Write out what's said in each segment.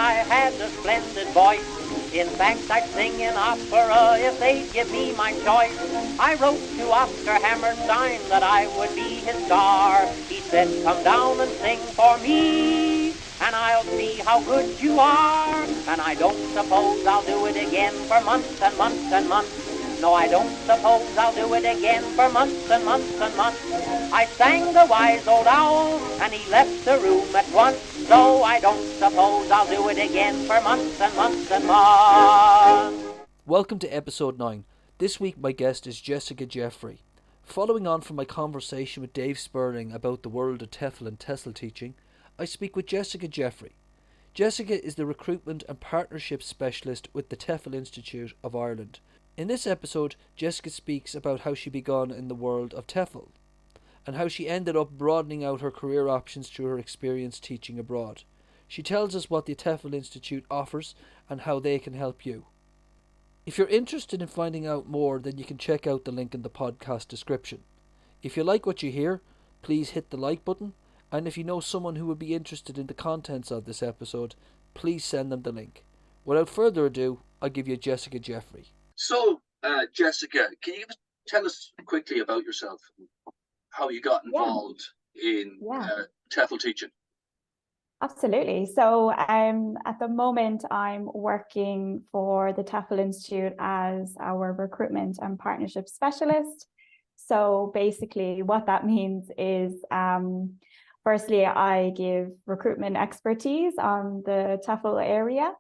I had a splendid voice. In fact, I'd sing in opera if they'd give me my choice. I wrote to Oscar Hammerstein that I would be his star. He said, come down and sing for me, and I'll see how good you are. And I don't suppose I'll do it again for months and months and months. No, I don't suppose I'll do it again for months and months and months. I sang the wise old owl, and he left the room at once. So I don't suppose I'll do it again for months and months and months. Welcome to episode 9. This week my guest is Jessica Jeffrey. Following on from my conversation with Dave Sperling about the world of TEFL and TESOL teaching, I speak with Jessica Jeffrey. Jessica is the Recruitment and Partnerships Specialist with the TEFL Institute of Ireland. In this episode, Jessica speaks about how she began in the world of TEFL and how she ended up broadening out her career options through her experience teaching abroad. She tells us what the TEFL Institute offers and how they can help you. If you're interested in finding out more, then you can check out the link in the podcast description. If you like what you hear, please hit the like button, and if you know someone who would be interested in the contents of this episode, please send them the link. Without further ado, I'll give you Jessica Jeffrey. So, Jessica, can you tell us quickly about yourself, how you got involved in TEFL teaching? Absolutely. So at the moment, I'm working for the TEFL Institute as our Recruitment and Partnerships Specialist. So basically what that means is, firstly, I give recruitment expertise on the TEFL area.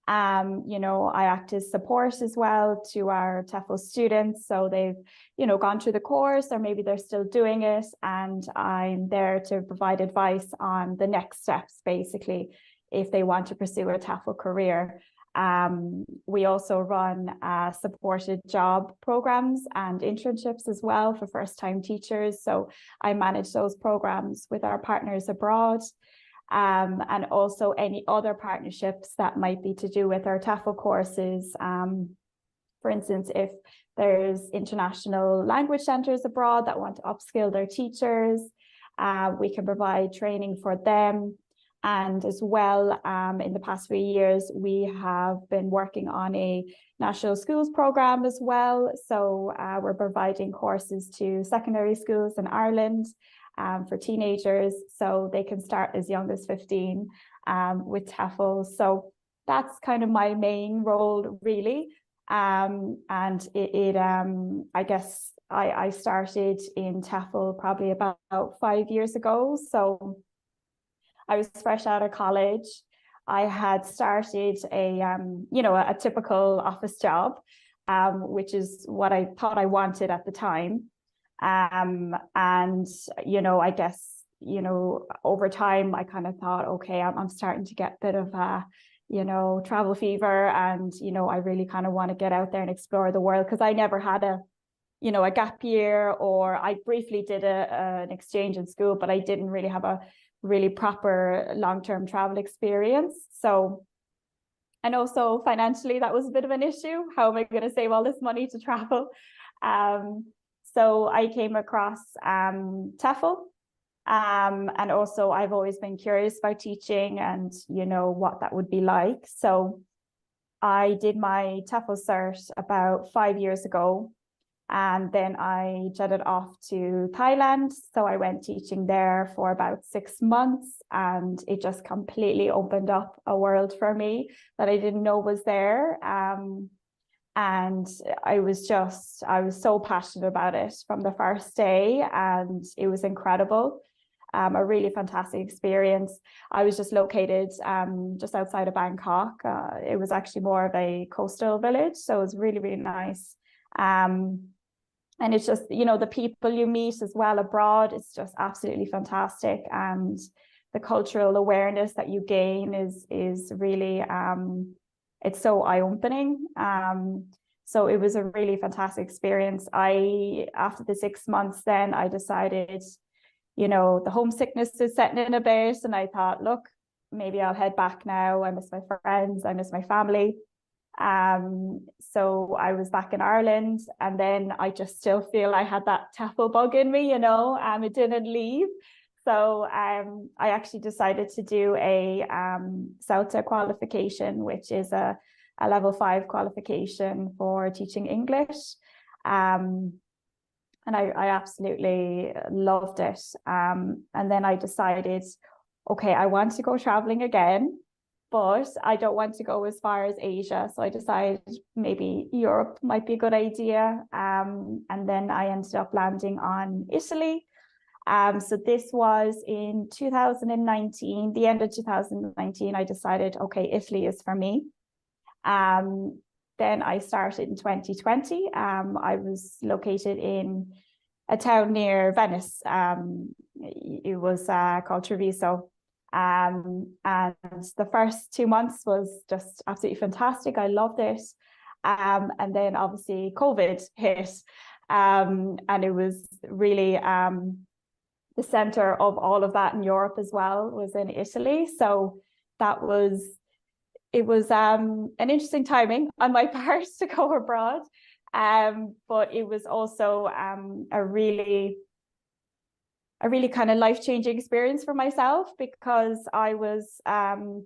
I act as support as well to our TEFL students. So they've, gone through the course, or maybe they're still doing it. And I'm there to provide advice on the next steps, basically, if they want to pursue a TEFL career. We also run supported job programs and internships as well for first-time teachers. So I manage those programs with our partners abroad. And also any other partnerships that might be to do with our TEFL courses. For instance, if there's international language centres abroad that want to upskill their teachers, we can provide training for them. And as well, in the past few years, we have been working on a national schools programme as well. So we're providing courses to secondary schools in Ireland for teenagers, so they can start as young as 15 with TEFL. So that's kind of my main role, really. And I guess I started in TEFL probably about 5 years ago. So I was fresh out of college. I had started a typical office job, which is what I thought I wanted at the time. I guess, over time, I kind of thought, okay, I'm starting to get a bit of travel fever, and, I really kind of want to get out there and explore the world, because I never had a gap year, or I briefly did an exchange in school, but I didn't really have a really proper long-term travel experience. So, and also financially, that was a bit of an issue. How am I going to save all this money to travel? So I came across TEFL, and also I've always been curious about teaching and, what that would be like. So I did my TEFL cert about 5 years ago, and then I jetted off to Thailand. So I went teaching there for about 6 months, and it just completely opened up a world for me that I didn't know was there. And I was so passionate about it from the first day, and it was incredible. A really fantastic experience. I was just located just outside of Bangkok. It was actually more of a coastal village, so it was really, really nice. And it's just, the people you meet as well abroad, it's just absolutely fantastic. And the cultural awareness that you gain is really it's so eye-opening. So it was a really fantastic experience. After the 6 months, then I decided, the homesickness is setting in a bit, and I thought, look, maybe I'll head back now. I miss my friends, I miss my family. So I was back in Ireland, and then I just still feel I had that TEFL bug in me, it didn't leave. So I actually decided to do a CELTA qualification, which is a level 5 qualification for teaching English. And I absolutely loved it. And then I decided, okay, I want to go traveling again, but I don't want to go as far as Asia. So I decided maybe Europe might be a good idea. And then I ended up landing on Italy. So this was in 2019, the end of 2019, I decided, okay, Italy is for me. Then I started in 2020. I was located in a town near Venice. It was called Treviso. And the first 2 months was just absolutely fantastic. I loved it. And then obviously COVID hit. And it was really the center of all of that in Europe as well was in Italy. So it was an interesting timing on my part to go abroad. But it was also a really kind of life-changing experience for myself, because I was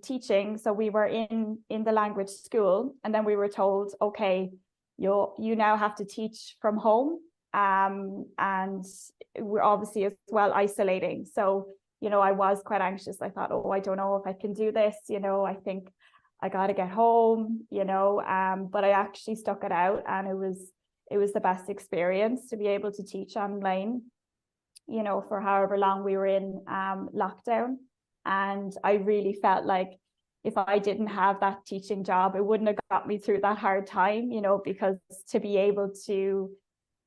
teaching. So we were in the language school, and then we were told, okay, you now have to teach from home. And we're obviously as well isolating. So, I was quite anxious. I thought, oh, I don't know if I can do this. I think I got to get home, but I actually stuck it out, and it was the best experience to be able to teach online, for however long we were in lockdown. And I really felt like if I didn't have that teaching job, it wouldn't have got me through that hard time, because to be able to,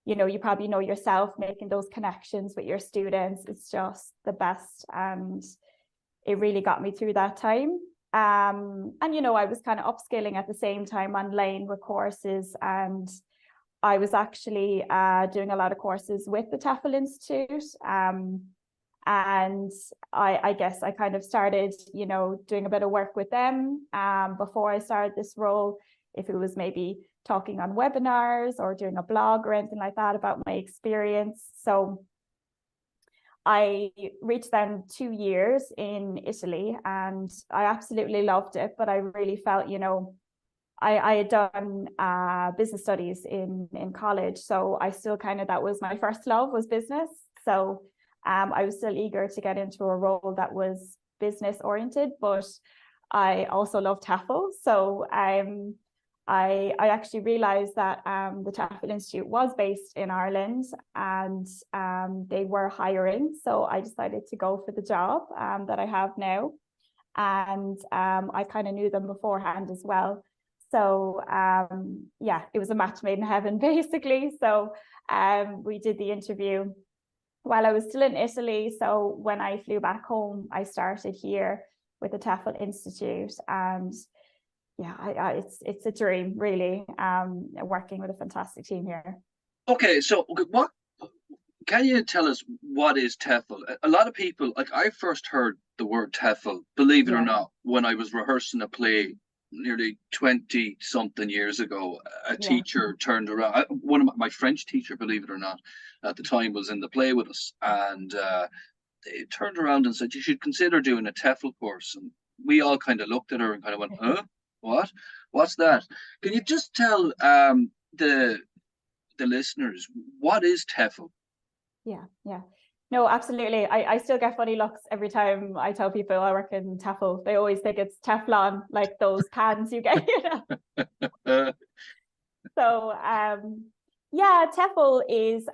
you probably know yourself, making those connections with your students is just the best. And it really got me through that time. And, I was kind of upskilling at the same time online with courses. And I was actually doing a lot of courses with the TEFL Institute. And I guess I kind of started, doing a bit of work with them before I started this role. If it was maybe talking on webinars or doing a blog or anything like that about my experience. So I reached then 2 years in Italy, and I absolutely loved it. But I really felt, I had done business studies in college. So I still that was my first love, was business. So I was still eager to get into a role that was business oriented, but I also love TEFL. So I actually realized that the TEFL Institute was based in Ireland, and they were hiring. So I decided to go for the job that I have now. And I kind of knew them beforehand as well. So yeah, it was a match made in heaven, basically. So we did the interview while I was still in Italy. So when I flew back home, I started here with the TEFL Institute. And yeah, it's a dream, really, working with a fantastic team here. Okay, so what can you tell us, what is TEFL? A lot of people, like, I first heard the word TEFL, believe it or not, when I was rehearsing a play nearly 20 something years ago. A teacher turned around, one of my French teacher, believe it or not, at the time was in the play with us, and they turned around and said, you should consider doing a TEFL course. And we all kind of looked at her and kind of went, huh? What's that? Can you just tell the listeners, what is TEFL? Yeah. No, absolutely. I still get funny looks every time I tell people I work in TEFL. They always think it's Teflon, like those cans you get, So yeah, TEFL is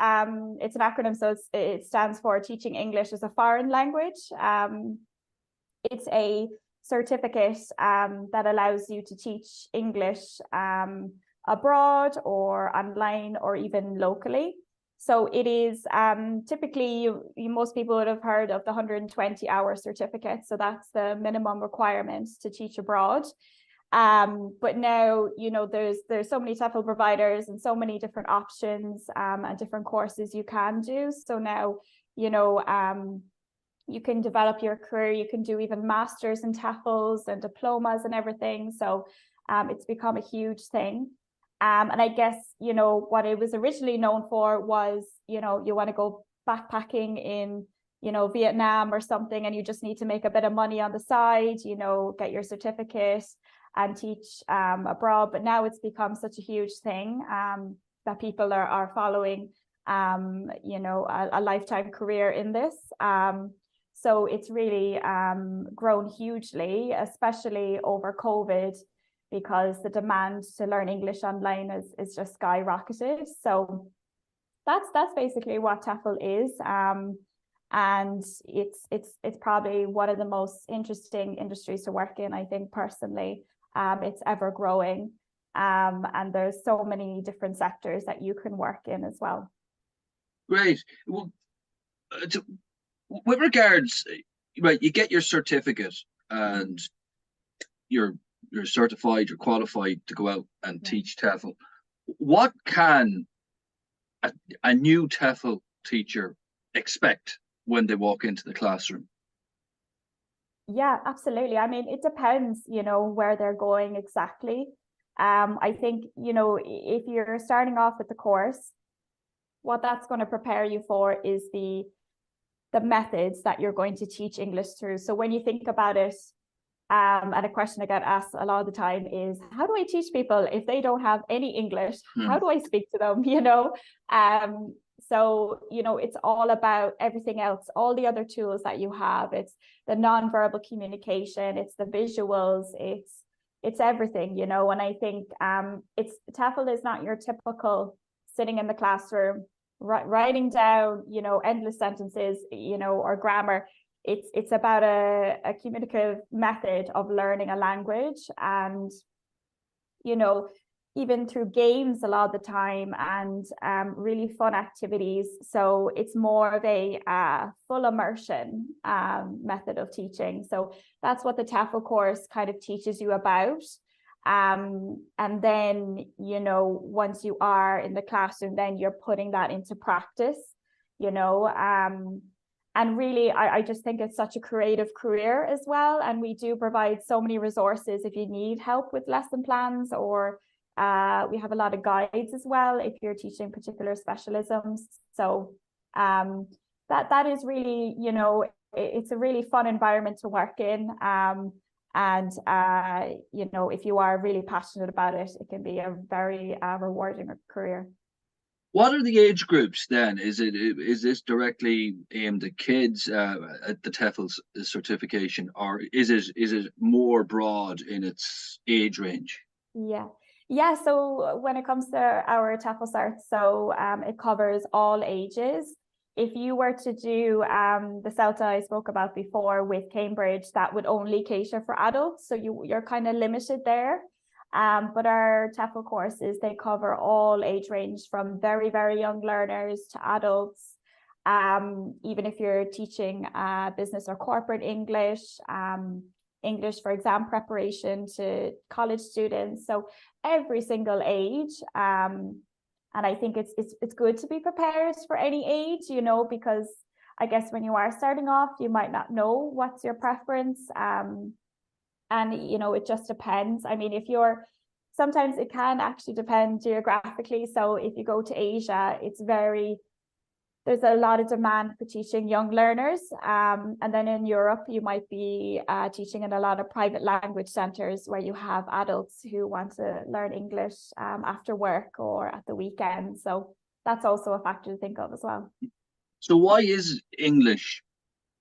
it's an acronym, so it stands for Teaching English as a Foreign Language. It's a certificate that allows you to teach English abroad or online or even locally. So it is typically, most people would have heard of the 120-hour certificate. So that's the minimum requirement to teach abroad. But now, there's so many TEFL providers and so many different options and different courses you can do. So now, you can develop your career. You can do even masters in TEFLs and diplomas and everything. So it's become a huge thing. And I guess, what it was originally known for was, you want to go backpacking in, Vietnam or something, and you just need to make a bit of money on the side, get your certificate and teach abroad. But now it's become such a huge thing that people are following, a lifetime career in this. So it's really grown hugely, especially over COVID, because the demand to learn English online is just skyrocketed. So that's basically what TEFL is. And it's probably one of the most interesting industries to work in, I think, personally. It's ever growing. And there's so many different sectors that you can work in as well. Great. Well, with regards, right, you get your certificate and you're certified, you're qualified to go out and teach TEFL. What can a new TEFL teacher expect when they walk into the classroom? Yeah, absolutely. I mean, it depends, where they're going exactly. I think, if you're starting off with the course, what that's going to prepare you for is the methods that you're going to teach English through. So when you think about it, and a question I get asked a lot of the time is, how do I teach people if they don't have any English? How do I speak to them? So, it's all about everything else, all the other tools that you have. It's the nonverbal communication, it's the visuals, it's everything, and I think TEFL is not your typical sitting in the classroom, writing down, endless sentences, or grammar. It's about a communicative method of learning a language, and, even through games a lot of the time, and really fun activities. So it's more of a full immersion method of teaching. So that's what the TEFL course kind of teaches you about. And then, once you are in the classroom, then you're putting that into practice, and really, I just think it's such a creative career as well. And we do provide so many resources if you need help with lesson plans, or we have a lot of guides as well if you're teaching particular specialisms. So that is really, it's a really fun environment to work in. And if you are really passionate about it, it can be a very rewarding career. What are the age groups then? Is this directly aimed at kids at the TEFL certification, or is it more broad in its age range? Yeah. So when it comes to our TEFL cert, so it covers all ages. If you were to do the CELTA I spoke about before with Cambridge, that would only cater for adults. So you're kind of limited there. But our TEFL courses, they cover all age range, from very, very young learners to adults. Even if you're teaching business or corporate English, English for exam preparation to college students. So every single age. And I think it's good to be prepared for any age, because I guess when you are starting off, you might not know what's your preference. And, it just depends. I mean, sometimes it can actually depend geographically. So if you go to Asia, there's a lot of demand for teaching young learners. And then in Europe, you might be teaching in a lot of private language centers where you have adults who want to learn English after work or at the weekend. So that's also a factor to think of as well. So why is English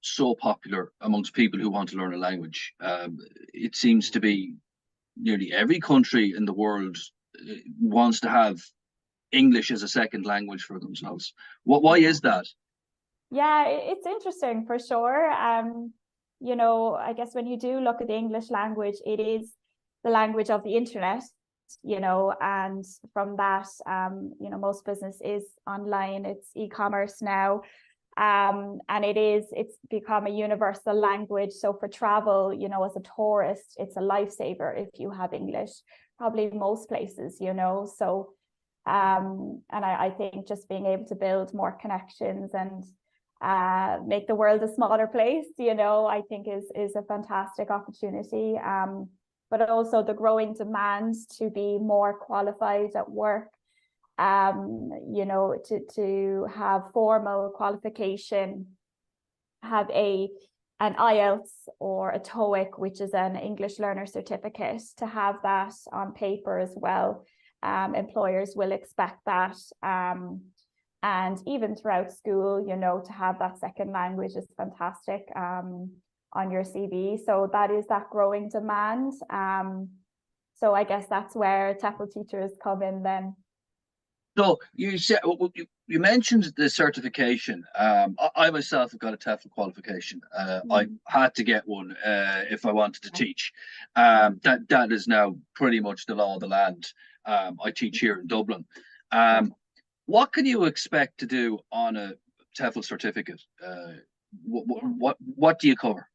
so popular amongst people who want to learn a language? It seems to be nearly every country in the world wants to have English as a second language for themselves. Why is that? Yeah, it's interesting for sure. I guess when you do look at the English language, it is the language of the internet, and from that, most business is online, it's e-commerce now. And it's become a universal language. So for travel, as a tourist, it's a lifesaver if you have English, probably most places, so and I think just being able to build more connections and make the world a smaller place, I think is a fantastic opportunity. But also the growing demand to be more qualified at work, to have formal qualification have an IELTS or a TOEIC, which is an English learner certificate, to have that on paper as well. Employers will expect that. And even throughout school, you know, to have that second language is fantastic on your CV. So that is that growing demand. So I guess that's where TEFL teachers come in then. So you said, you mentioned the certification. I myself have got a TEFL qualification. I had to get one if I wanted to teach. That is now pretty much the law of the land. I teach here in Dublin. What can you expect to do on a TEFL certificate? What do you cover?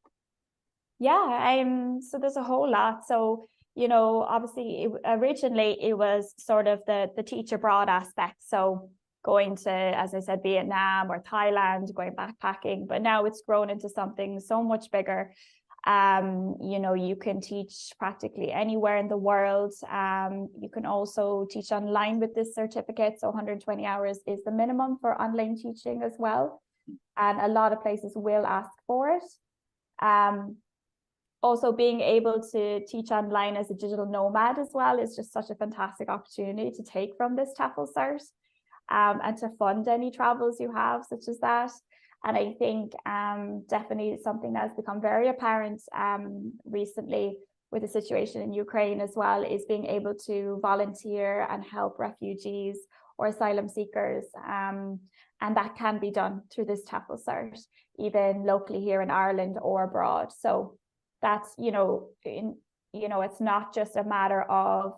So there's a whole lot. So, you know, obviously originally it was sort of the teach abroad aspect. So going to, as I said, Vietnam or Thailand, going backpacking, but now it's grown into something so much bigger. You know, you can teach practically anywhere in the world. You can also teach online with this certificate. So 120 hours is the minimum for online teaching as well. And a lot of places will ask for it. Also being able to teach online as a digital nomad as well is just such a fantastic opportunity to take from this TEFL cert, and to fund any travels you have, such as that. And I think definitely something that's become very apparent recently with the situation in Ukraine as well is being able to volunteer and help refugees or asylum seekers. And that can be done through this TEFL cert, even locally here in Ireland or abroad. So that's, you know, it's not just a matter of,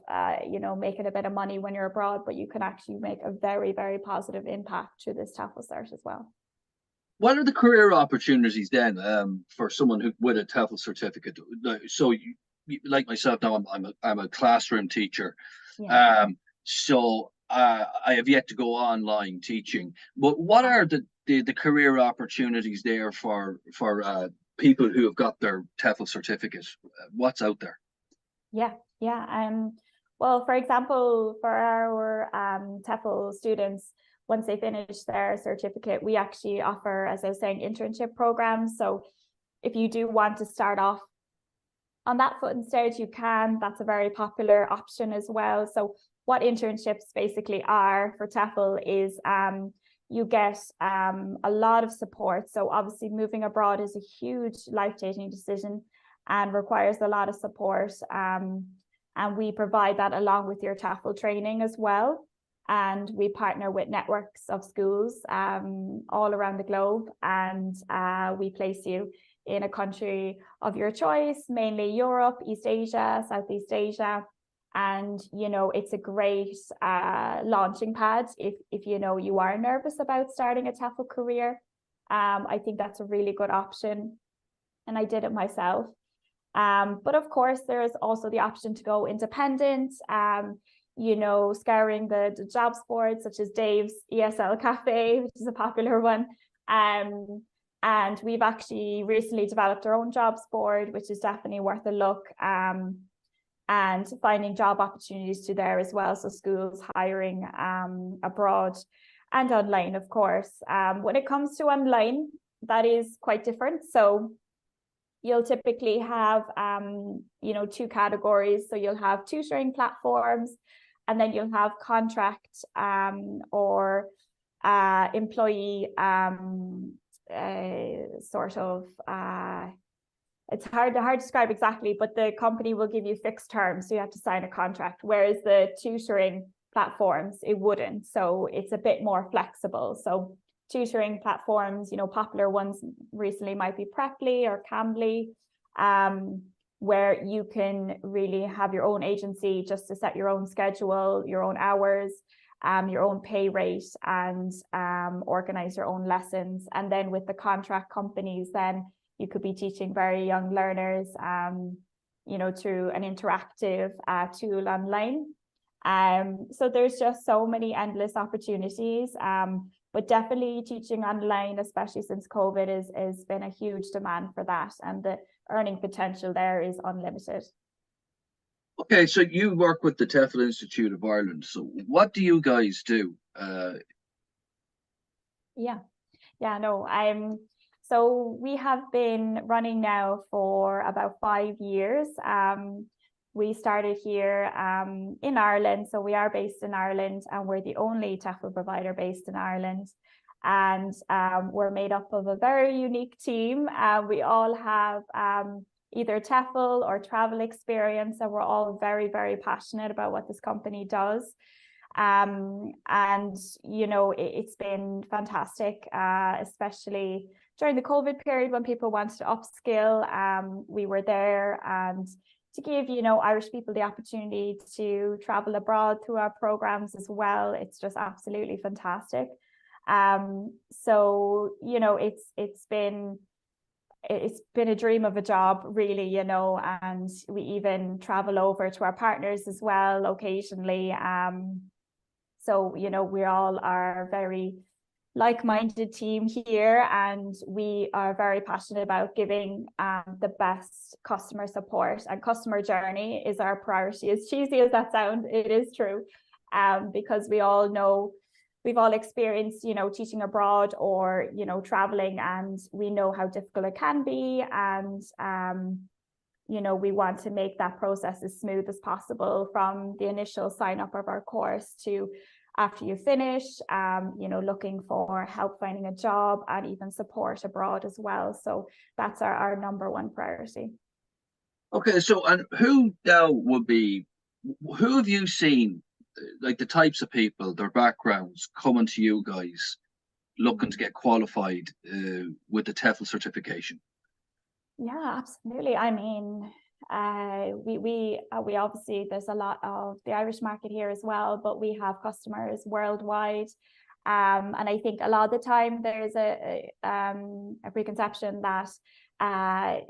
you know, making a bit of money when you're abroad, but you can actually make a very, very positive impact through this TEFL cert as well. What are the career opportunities then for someone who with a TEFL certificate? So you like myself now, I'm a classroom teacher. Yeah. So I have yet to go online teaching. But what are the career opportunities there for people who have got their TEFL certificate? What's out there? Yeah. Well, for example, for our TEFL students, once they finish their certificate, we actually offer, as I was saying, internship programs. So if you do want to start off on that foot instead, you can. That's a very popular option as well. So what internships basically are for TEFL is you get a lot of support. So obviously moving abroad is a huge life-changing decision and requires a lot of support. And we provide that along with your TEFL training as well. And we partner with networks of schools all around the globe, and we place you in a country of your choice, mainly Europe, East Asia, Southeast Asia. And, you know, it's a great launching pad if you know you are nervous about starting a TEFL career. I think that's a really good option, and I did it myself. But of course, there's also the option to go independent. You know, scouring the jobs boards such as Dave's ESL Cafe, which is a popular one. And we've actually recently developed our own jobs board, which is definitely worth a look. And finding job opportunities to there as well. So schools hiring abroad and online, of course. When it comes to online, that is quite different. So you'll typically have, you know, two categories. So you'll have tutoring platforms, and then you'll have contract or employee sort of, it's hard to describe exactly, but the company will give you fixed terms. So you have to sign a contract, whereas the tutoring platforms, it wouldn't. So it's a bit more flexible. So tutoring platforms, you know, popular ones recently might be Preply or Cambly, where you can really have your own agency just to set your own schedule, your own hours, your own pay rate, and organize your own lessons. And then with the contract companies, then you could be teaching very young learners, you know, through an interactive tool online. So there's just so many endless opportunities. But definitely teaching online, especially since COVID, has been a huge demand for that, and the earning potential there is unlimited. Okay, so you work with the TEFL Institute of Ireland. So what do you guys do? So we have been running now for about 5 years. We started here in Ireland, so we are based in Ireland, and we're the only TEFL provider based in Ireland. And we're made up of a very unique team. We all have either TEFL or travel experience, and we're all very, very passionate about what this company does. And you know, it's been fantastic, especially during the COVID period when people wanted to upskill. We were there and to give, you know, Irish people the opportunity to travel abroad through our programs as well. It's just absolutely fantastic. So you know, it's been a dream of a job, really, you know, and we even travel over to our partners as well occasionally. So, you know, we all are very like-minded team here, and we are very passionate about giving the best customer support, and customer journey is our priority. As cheesy as that sounds, it is true, because we all know, we've all experienced, you know, teaching abroad or, you know, traveling, and we know how difficult it can be. And, you know, we want to make that process as smooth as possible from the initial sign up of our course to after you finish, you know, looking for help finding a job and even support abroad as well. So that's our number one priority. Okay, so and who have you seen, like the types of people, their backgrounds coming to you guys looking to get qualified with the TEFL certification? Yeah, absolutely. I mean, we obviously, there's a lot of the Irish market here as well, but we have customers worldwide. And I think a lot of the time there's a preconception that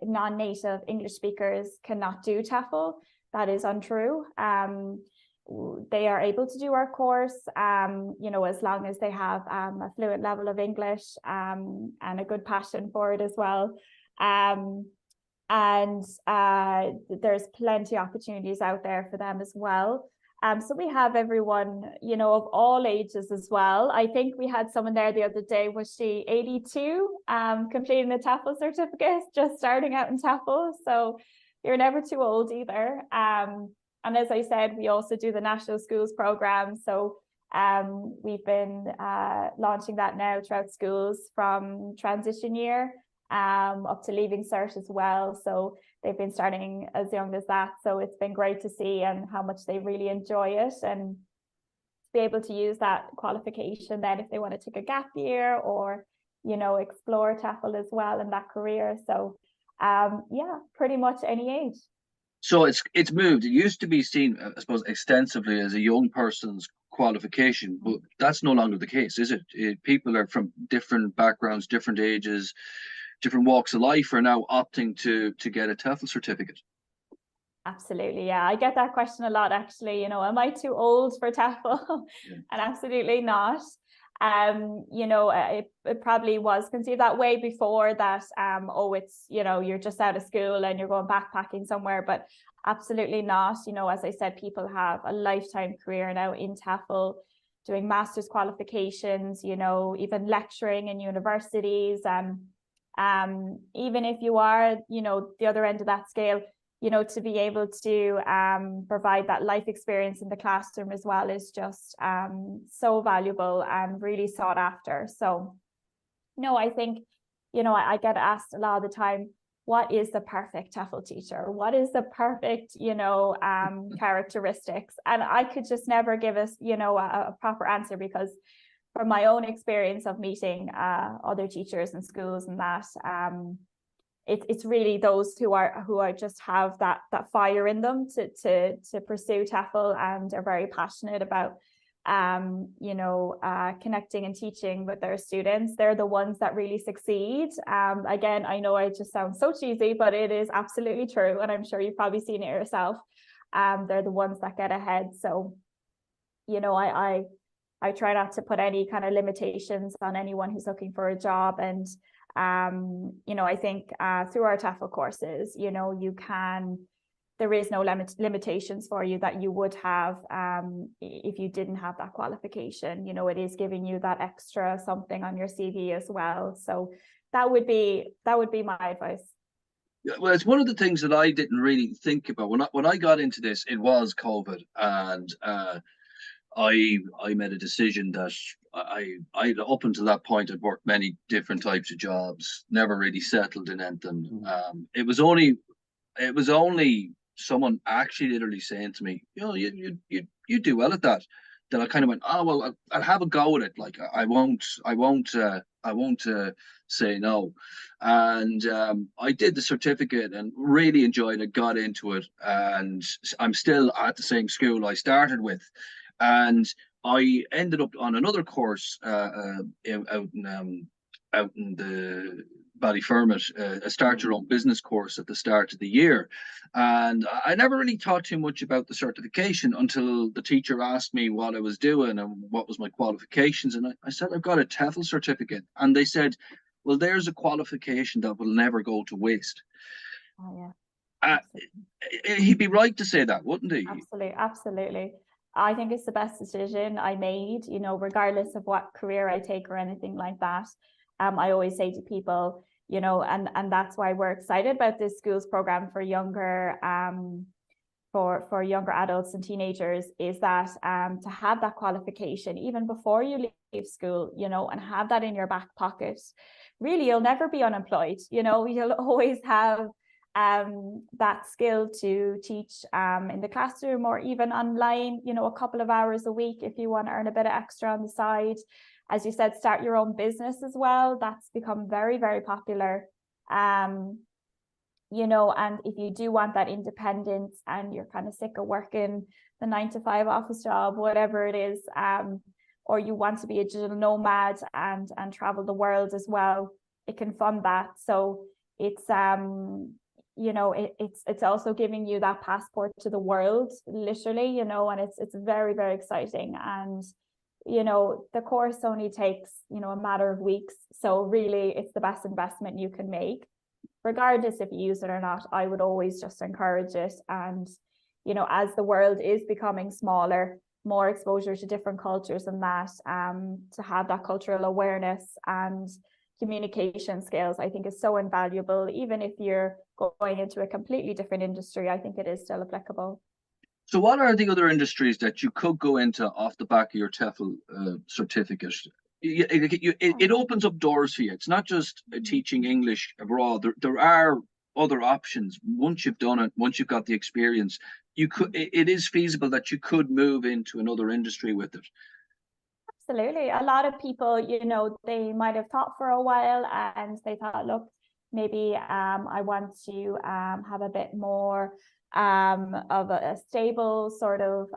non-native English speakers cannot do TEFL. That is untrue. They are able to do our course, you know, as long as they have a fluent level of English and a good passion for it as well. And there's plenty of opportunities out there for them as well. So we have everyone, you know, of all ages as well. I think we had someone there the other day, was she 82, completing the TEFL certificate, just starting out in TEFL. So you're never too old either. And as I said, we also do the National Schools program. So we've been launching that now throughout schools from transition year up to leaving cert as well. So they've been starting as young as that. So it's been great to see and how much they really enjoy it, and to be able to use that qualification then if they want to take a gap year or, you know, explore TEFL as well in that career. So yeah, pretty much any age. So it's moved. It used to be seen, I suppose, extensively as a young person's qualification, but that's no longer the case, is it? People are from different backgrounds, different ages, different walks of life are now opting to get a TEFL certificate. Absolutely, yeah. I get that question a lot, actually. You know, am I too old for TEFL? Yeah. And absolutely not. You know, it probably was conceived that way before that, oh, it's, you know, you're just out of school and you're going backpacking somewhere, but absolutely not. You know, as I said, people have a lifetime career now in TEFL, doing master's qualifications, you know, even lecturing in universities. Even if you are, you know, the other end of that scale, you know, to be able to provide that life experience in the classroom as well is just so valuable and really sought after. So, no, I think, you know, I get asked a lot of the time, what is the perfect TEFL teacher? What is the perfect, you know, characteristics? And I could just never give us, you know, a proper answer, because from my own experience of meeting other teachers in schools and that, it's really those who are just have that fire in them to pursue TEFL and are very passionate about you know, connecting and teaching with their students. They're the ones that really succeed. Again, I know I just sound so cheesy, but it is absolutely true, and I'm sure you've probably seen it yourself. They're the ones that get ahead. So, you know, I try not to put any kind of limitations on anyone who's looking for a job. And you know, I think through our TEFL courses, you know, there is no limitations for you that you would have if you didn't have that qualification. You know, it is giving you that extra something on your CV as well. So that would be my advice. Yeah, well, it's one of the things that I didn't really think about when I got into this. It was COVID, and I made a decision that I up until that point I'd worked many different types of jobs, never really settled in anything. It was only someone actually literally saying to me, you know, you do well at that. Then I kind of went, oh well, I'll have a go at it. Like I won't say no. And I did the certificate and really enjoyed it. Got into it, and I'm still at the same school I started with, and I ended up on another course out in the Ballyfermot, a start your own business course at the start of the year. And I never really thought too much about the certification until the teacher asked me what I was doing and what was my qualifications. And I said, I've got a TEFL certificate. And they said, well, there's a qualification that will never go to waste. Oh, yeah. He'd be right to say that, wouldn't he? Absolutely, absolutely. I think it's the best decision I made, you know, regardless of what career I take or anything like that. I always say to people, you know, and that's why we're excited about this schools program for younger for younger adults and teenagers, is that to have that qualification even before you leave school, you know, and have that in your back pocket. Really, you'll never be unemployed, you know, you'll always have that skill to teach in the classroom or even online, you know, a couple of hours a week if you want to earn a bit of extra on the side. As you said, start your own business as well. That's become very, very popular. You know, and if you do want that independence and you're kind of sick of working the 9-to-5 office job, whatever it is, or you want to be a digital nomad and travel the world as well, it can fund that. So it's you know, it's also giving you that passport to the world, literally, you know, and it's very, very exciting. And you know, the course only takes, you know, a matter of weeks. So really it's the best investment you can make, regardless if you use it or not. I would always just encourage it. And, you know, as the world is becoming smaller, more exposure to different cultures and that, to have that cultural awareness and communication skills, I think is so invaluable. Even if you're going into a completely different industry, I think it is still applicable. So what are the other industries that you could go into off the back of your TEFL certificate? It opens up doors for you. It's not just teaching English abroad. There are other options. Once you've done it, once you've got the experience, it is feasible that you could move into another industry with it. Absolutely. A lot of people, you know, they might have taught for a while and they thought, look, maybe I want to have a bit more of a stable sort of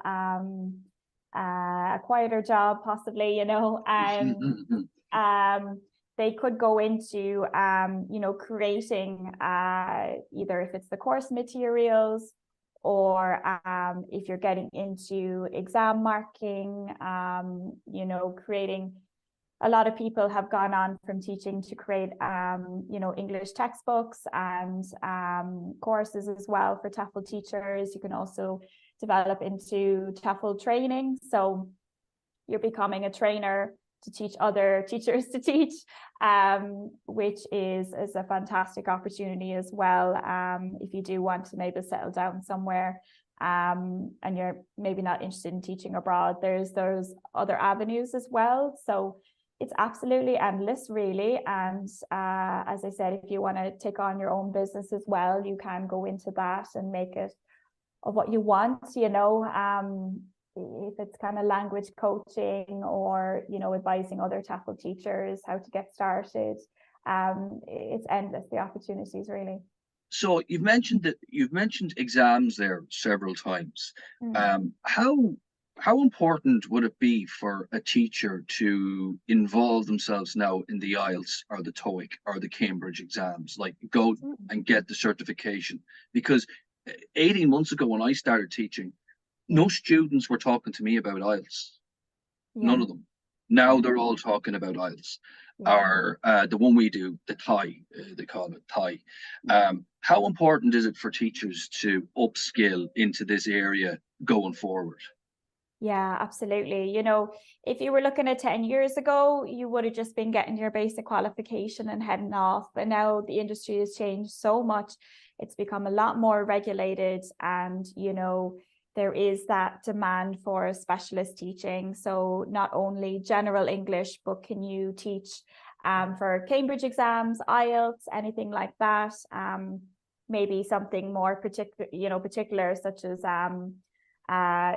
a quieter job, possibly, you know, they could go into you know, creating either if it's the course materials, or if you're getting into exam marking, you know, creating. A lot of people have gone on from teaching to create, you know, English textbooks and courses as well for TEFL teachers. You can also develop into TEFL training. So you're becoming a trainer to teach other teachers to teach, which is a fantastic opportunity as well. If you do want to maybe settle down somewhere and you're maybe not interested in teaching abroad, there's those other avenues as well. So it's absolutely endless, really. And as I said, if you want to take on your own business as well, you can go into that and make it of what you want, you know, if it's kind of language coaching or, you know, advising other TEFL teachers how to get started. It's endless, the opportunities, really. So you've mentioned exams there several times. How important would it be for a teacher to involve themselves now in the IELTS or the TOEIC or the Cambridge exams, like go and get the certification? Because 18 months ago when I started teaching, no students were talking to me about IELTS. None of them. Now they're all talking about IELTS. Or the one we do, the TIE, they call it TIE. How important is it for teachers to upskill into this area going forward? Yeah, absolutely. You know, if you were looking at 10 years ago, you would have just been getting your basic qualification and heading off. But now the industry has changed so much. It's become a lot more regulated, and, you know, there is that demand for specialist teaching. So not only general English, but can you teach for Cambridge exams, IELTS, anything like that? Maybe something more particular, such as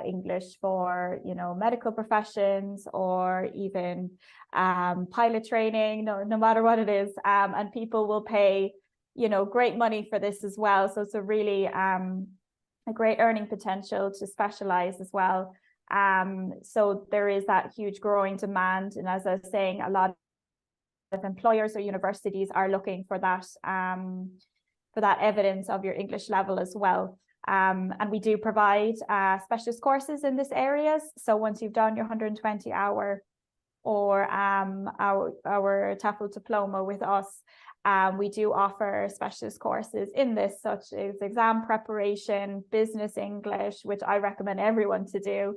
English for, you know, medical professions, or even pilot training, no matter what it is. And people will pay, you know, great money for this as well. So it's a really a great earning potential to specialize as well. So there is that huge growing demand. And as I was saying, a lot of employers or universities are looking for that evidence of your English level as well. And we do provide specialist courses in this areas. So once you've done your 120 hour or our TEFL diploma with us, we do offer specialist courses in this, such as exam preparation, business English, which I recommend everyone to do.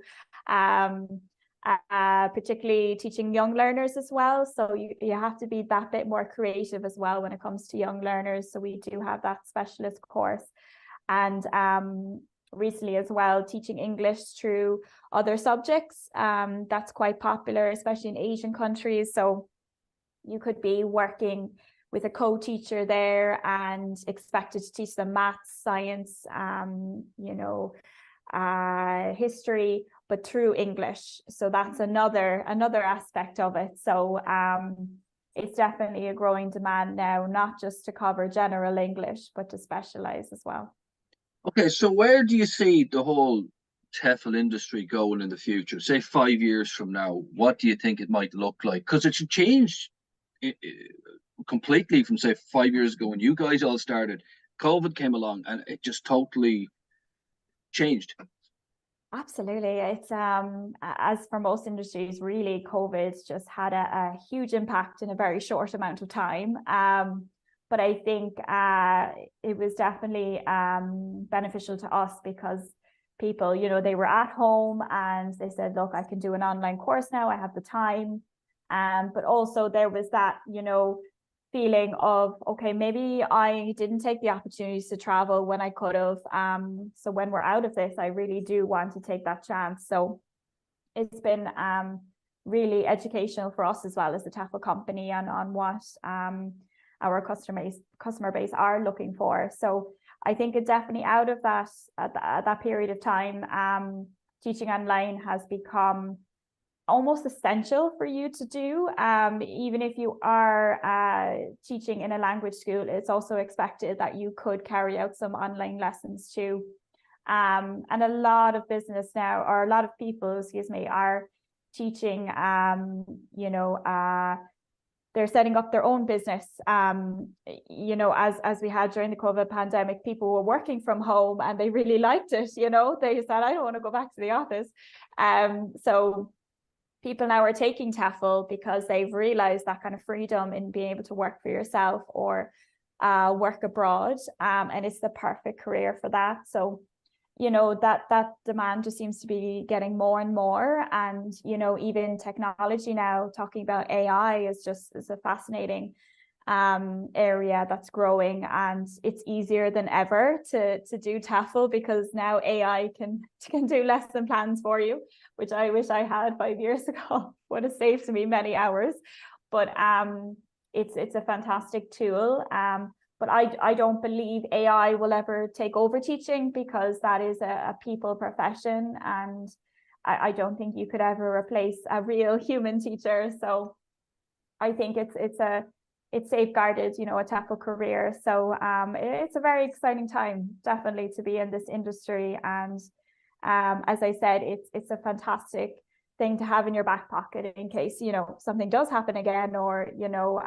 Particularly teaching young learners as well. So you have to be that bit more creative as well when it comes to young learners. So we do have that specialist course. And recently as well, teaching English through other subjects. That's quite popular, especially in Asian countries. So you could be working with a co-teacher there and expected to teach them maths, science, history, but through English. So that's another aspect of it. So it's definitely a growing demand now, not just to cover general English, but to specialize as well. Okay, so where do you see the whole TEFL industry going in the future? Say 5 years from now, what do you think it might look like? Because it should change completely from, say, 5 years ago when you guys all started. COVID came along and it just totally changed. Absolutely. It's as for most industries, really, COVID just had a huge impact in a very short amount of time. But I think it was definitely beneficial to us, because people, you know, they were at home and they said, look, I can do an online course now, I have the time. But also there was that, you know, feeling of, okay, maybe I didn't take the opportunities to travel when I could have. So when we're out of this, I really do want to take that chance. So it's been really educational for us as well as the TEFL company, and on what our customer base are looking for. So I think it definitely, out of that period of time, teaching online has become almost essential for you to do. Even if you are teaching in a language school, it's also expected that you could carry out some online lessons too. And a lot of business now, or a lot of people, are teaching, they're setting up their own business. As we had during the COVID pandemic, people were working from home and they really liked it. You know, they said, I don't want to go back to the office. So people now are taking TEFL because they've realized that kind of freedom in being able to work for yourself or work abroad. And it's the perfect career for that. So, you know, that demand just seems to be getting more and more. And, you know, even technology now, talking about AI is a fascinating area that's growing, and it's easier than ever to do TEFL, because now AI can do lesson plans for you, which I wish I had 5 years ago. Would have saved me many hours. But it's a fantastic tool. But I don't believe AI will ever take over teaching, because that is a people profession, and I don't think you could ever replace a real human teacher. So I think it's safeguarded, you know, a TEFL career. So it's a very exciting time, definitely, to be in this industry. And as I said, it's a fantastic thing to have in your back pocket in case, you know, something does happen again, or, you know,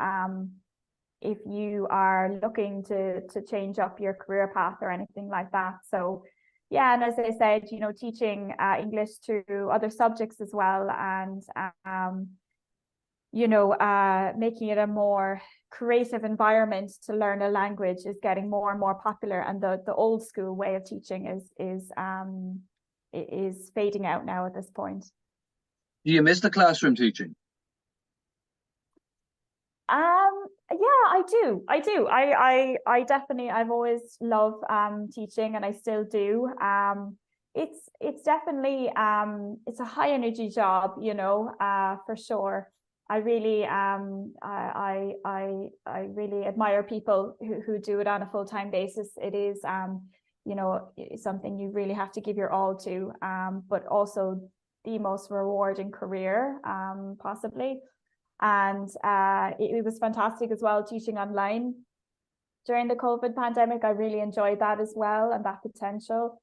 if you are looking to change up your career path or anything like that. So yeah, and as I said, you know, teaching English through other subjects as well, and making it a more creative environment to learn a language is getting more and more popular. And the old school way of teaching is is fading out now at this point. Do you miss the classroom teaching? Yeah, I do. I definitely, I've always loved teaching, and I still do. It's definitely it's a high energy job, for sure. I really I really admire people who do it on a full-time basis. It is something you really have to give your all to, but also the most rewarding career, possibly. And it was fantastic as well, teaching online during the COVID pandemic. I really enjoyed that as well, and that potential.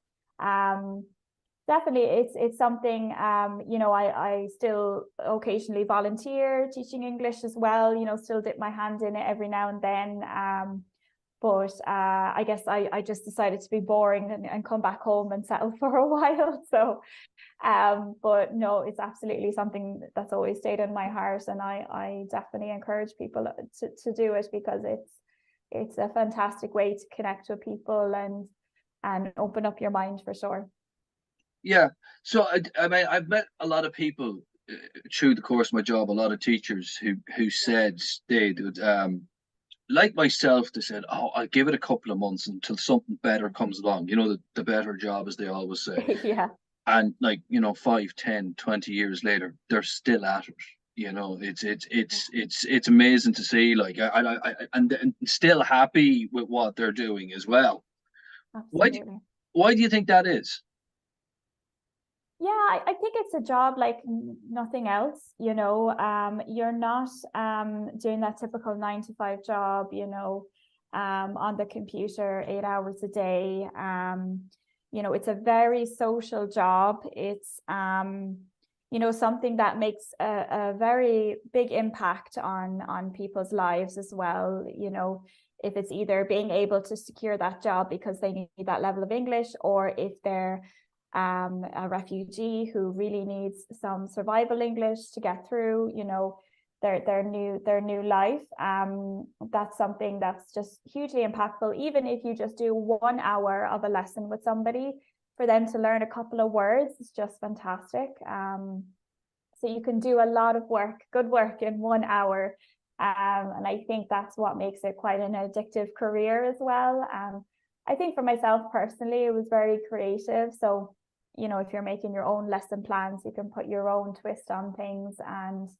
Definitely, it's something. I still occasionally volunteer teaching English as well. Still dip my hand in it every now and then. But I guess I just decided to be boring and come back home and settle for a while. So but no, it's absolutely something that's always stayed in my heart, and I definitely encourage people to do it, because it's a fantastic way to connect with people and open up your mind, for sure. Yeah. So I mean, I've met a lot of people through the course of my job, a lot of teachers who said they would like myself, they said, oh, I'll give it a couple of months until something better comes along, the better job, as they always say. Yeah. And 5, 10, 20 years later, they're still at it. It's amazing to see, and still happy with what they're doing as well. Absolutely. Why do you think that is? Yeah, I think it's a job like nothing else. You're not doing that typical 9 to 5 job, on the computer 8 hours a day. It's a very social job. It's something that makes a very big impact on people's lives as well. If it's either being able to secure that job because they need that level of English, or if they're a refugee who really needs some survival English to get through, their new life. That's something that's just hugely impactful. Even if you just do 1 hour of a lesson with somebody, for them to learn a couple of words, is just fantastic. So you can do a lot of good work in 1 hour. And I think that's what makes it quite an addictive career as well. I think for myself personally, it was very creative. So, if you're making your own lesson plans, you can put your own twist on things, and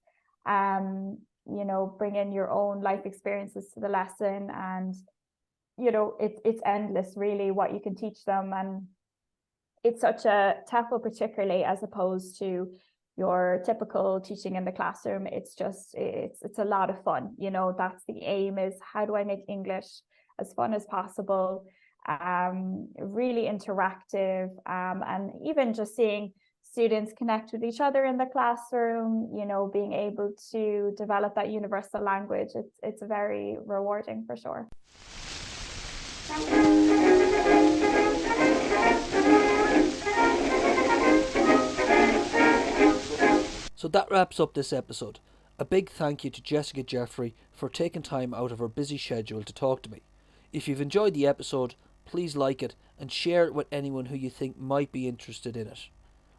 bring in your own life experiences to the lesson. And it's endless really what you can teach them. And it's such a TEFL, particularly as opposed to your typical teaching in the classroom. It's a lot of fun. That's the aim, is how do I make English as fun as possible, really interactive, and even just seeing students connect with each other in the classroom, being able to develop that universal language. It's very rewarding, for sure. So that wraps up this episode. A big thank you to Jessica Jeffrey for taking time out of her busy schedule to talk to me. If you've enjoyed the episode, please like it and share it with anyone who you think might be interested in it.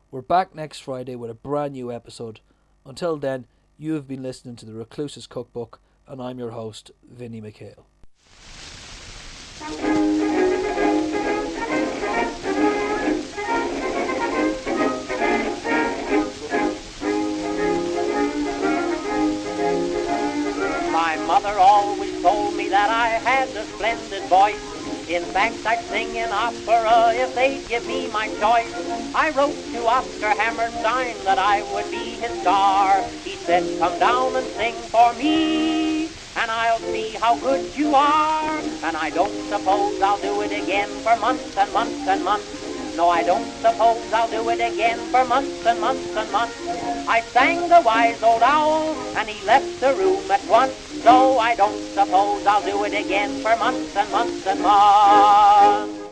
We're back next Friday with a brand new episode. Until then, you have been listening to the Recluse's Cookbook, and I'm your host, Vinny McHale. My mother always told me that I had a splendid voice. In fact, I'd sing in opera if they'd give me my choice. I wrote to Oscar Hammerstein that I would be his star. He said, come down and sing for me, and I'll see how good you are. And I don't suppose I'll do it again for months and months and months. No, I don't suppose I'll do it again for months and months and months. I sang the wise old owl, and he left the room at once. So I don't suppose I'll do it again for months and months and months.